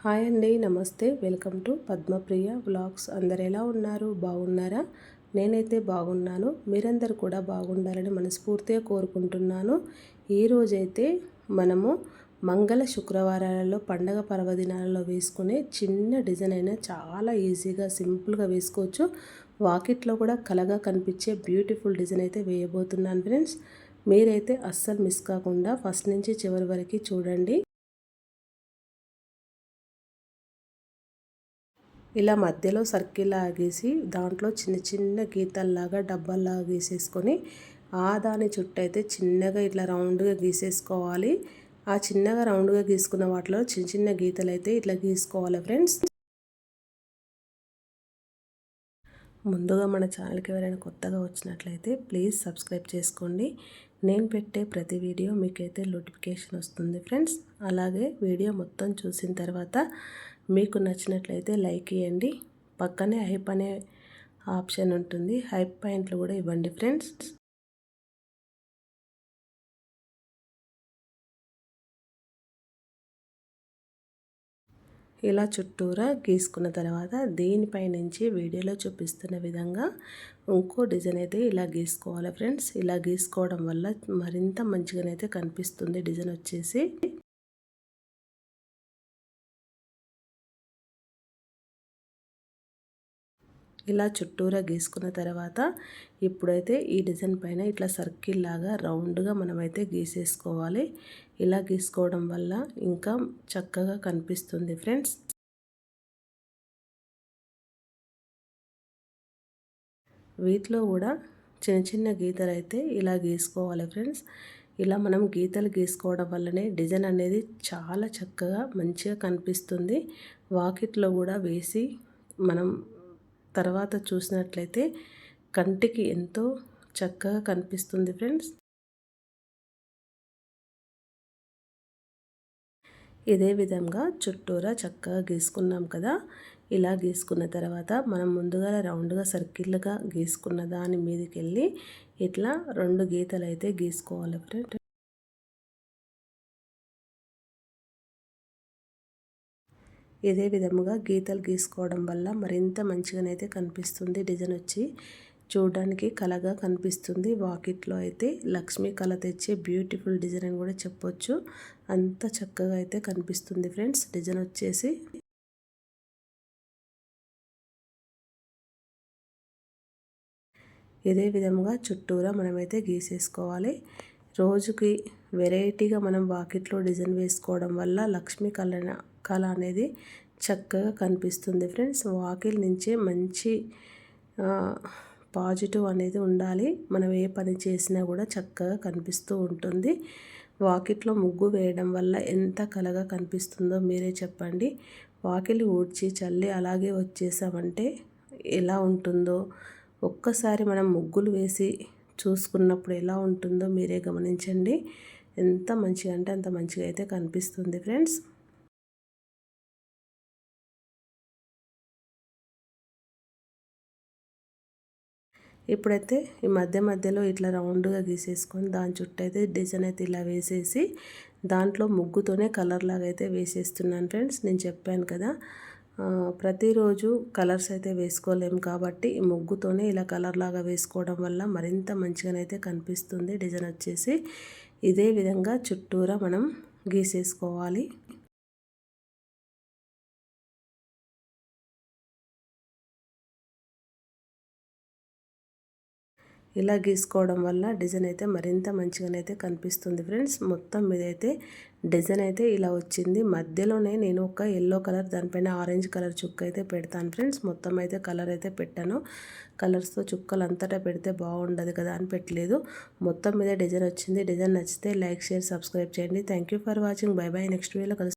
Hi అండి, నమస్తే. Welcome to Padmapriya vlogs. అందరు ఎలా ఉన్నారు? బాగున్నారా? నేనైతే బాగున్నాను. మీరందరూ కూడా బాగుండాలని మనస్ఫూర్తిగా కోరుకుంటున్నాను. ఈరోజైతే మనము మంగళ శుక్రవారాలలో పండగ పర్వదినాలలో వేసుకునే చిన్న డిజైన్ అయినా చాలా ఈజీగా సింపుల్గా వేసుకోవచ్చు. వాకిట్లో కూడా కలగా కనిపించే బ్యూటిఫుల్ డిజైన్ అయితే వేయబోతున్నాను ఫ్రెండ్స్. మీరైతే అస్సలు మిస్ కాకుండా ఫస్ట్ నుంచి చివరి వరకు చూడండి. ఇలా మధ్యలో సర్కిల్ గీసి దాంట్లో చిన్న చిన్న గీతల్లాగా డబ్బాల్లాగా గీసేసుకొని దాని చుట్టూ అయితే చిన్నగా ఇట్లా రౌండ్గా గీసేసుకోవాలి. ఆ చిన్నగా రౌండ్గా గీసుకున్న వాటిలో చిన్న చిన్న గీతలు అయితే ఇట్లా గీసుకోవాలి ఫ్రెండ్స్. ముందుగా మన ఛానల్కి ఎవరైనా కొత్తగా వచ్చినట్లయితే ప్లీజ్ సబ్స్క్రైబ్ చేసుకోండి. నేను పెట్టే ప్రతి వీడియో మీకైతే నోటిఫికేషన్ వస్తుంది ఫ్రెండ్స్. అలాగే వీడియో మొత్తం చూసిన తర్వాత మీకు నచ్చినట్లయితే లైక్ ఇవ్వండి. పక్కనే హైప్ అనే ఆప్షన్ ఉంటుంది, హైప్ పాయింట్లు కూడా ఇవ్వండి ఫ్రెండ్స్. ఇలా చుట్టూరా గీసుకున్న తర్వాత దీనిపై నుంచి వీడియోలో చూపిస్తున్న విధంగా ఇంకో డిజైన్ అయితే ఇలా గీసుకోవాలి ఫ్రెండ్స్. ఇలా గీసుకోవడం వల్ల మరింత మంచిగానైతే కనిపిస్తుంది డిజైన్ వచ్చేసి. ఇలా చుట్టూరా గీసుకున్న తర్వాత ఇప్పుడైతే ఈ డిజైన్ పైన ఇట్లా సర్కిల్ లాగా రౌండ్గా మనమైతే గీసేసుకోవాలి. ఇలా గీసుకోవడం వల్ల ఇంకా చక్కగా కనిపిస్తుంది ఫ్రెండ్స్. వీటిలో కూడా చిన్న చిన్న గీతలు అయితే ఇలా గీసుకోవాలి ఫ్రెండ్స్. ఇలా మనం గీతలు గీసుకోవడం వల్లనే డిజైన్ అనేది చాలా చక్కగా మంచిగా కనిపిస్తుంది. వాకిట్లో కూడా వేసి మనం తర్వాత చూసినట్లయితే కంటికి ఎంతో చక్కగా కనిపిస్తుంది ఫ్రెండ్స్. ఇదే విధంగా చుట్టూరా చక్కగా గీసుకున్నాం కదా. ఇలా గీసుకున్న తర్వాత మనం ముందుగా రౌండ్గా సర్కిల్గా గీసుకున్న దాని మీదకి వెళ్ళి ఇట్లా 2 గీతలు అయితే గీసుకోవాలి ఫ్రెండ్. ఇదే విధముగా గీతలు గీసుకోవడం వల్ల మరింత మంచిగానైతే కనిపిస్తుంది డిజైన్ వచ్చి. చూడడానికి కళగా కనిపిస్తుంది. వాకిట్లో అయితే లక్ష్మీ కళ తెచ్చే బ్యూటిఫుల్ డిజైన్ అని కూడా చెప్పొచ్చు. అంత చక్కగా అయితే కనిపిస్తుంది ఫ్రెండ్స్ డిజైన్ వచ్చేసి. ఇదే విధముగా చుట్టూరా మనమైతే గీసేసుకోవాలి. రోజుకి వెరైటీగా మనం వాకిట్లో డిజైన్ వేసుకోవడం వల్ల లక్ష్మీ కళ అనేది చక్కగా కనిపిస్తుంది ఫ్రెండ్స్. వాకిల్ నుంచే మంచి పాజిటివ్ అనేది ఉండాలి. మనం ఏ పని చేసినా కూడా చక్కగా కనిపిస్తూ ఉంటుంది. వాకిట్లో ముగ్గు వేయడం వల్ల ఎంత కళగా కనిపిస్తుందో మీరే చెప్పండి. వాకిలి ఊడ్చి చల్లి అలాగే వచ్చేసామంటే ఎలా ఉంటుందో ఒక్కసారి మనం ముగ్గులు వేసి చూసుకున్నప్పుడు ఎలా ఉంటుందో మీరే గమనించండి. ఎంత మంచిగా అంటే అంత మంచిగా అయితే కనిపిస్తుంది ఫ్రెండ్స్. ఇప్పుడైతే ఈ మధ్యలో ఇట్లా రౌండ్గా గీసేసుకొని దాని చుట్టూ అయితే డిజైన్ అయితే ఇలా వేసేసి దాంట్లో ముగ్గుతోనే కలర్ లాగా అయితే వేసేస్తున్నాను ఫ్రెండ్స్. నేను చెప్పాను కదా ప్రతిరోజు కలర్స్ అయితే వేసుకోలేము కాబట్టి ఈ ముగ్గుతోనే ఇలా కలర్ లాగా వేసుకోవడం వల్ల మరింత మంచిగానైతే కనిపిస్తుంది డిజైన్ వచ్చేసి. ఇదే విధంగా చుట్టూరా మనం గీసేసుకోవాలి. ఇలా గీసుకోవడం వల్ల డిజైన్ అయితే మరింత మంచిగానైతే కనిపిస్తుంది ఫ్రెండ్స్. మొత్తం మీద అయితే డిజైన్ అయితే ఇలా వచ్చింది. మధ్యలోనే నేను ఒక ఎల్లో కలర్ దానిపైన ఆరెంజ్ కలర్ చుక్క అయితే పెడతాను ఫ్రెండ్స్. మొత్తం అయితే కలర్ అయితే పెట్టాను. కలర్స్తో చుక్కలు అంతటా పెడితే బాగుండదు కదా అని పెట్టలేదు. మొత్తం మీద డిజైన్ వచ్చింది. డిజైన్ నచ్చితే లైక్, షేర్, సబ్స్క్రైబ్ చేయండి. Thank you for watching. By by. Next వీడియోలో కలుస్తాను.